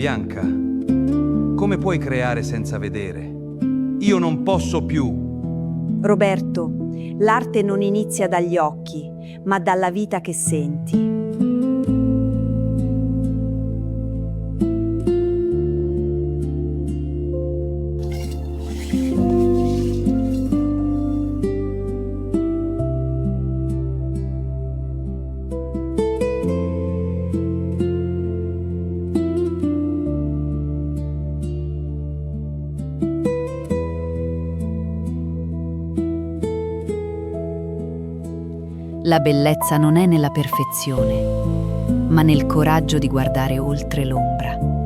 Bianca, come puoi creare senza vedere? Io non posso più. Roberto, l'arte non inizia dagli occhi, ma dalla vita che senti. La bellezza non è nella perfezione, ma nel coraggio di guardare oltre l'ombra.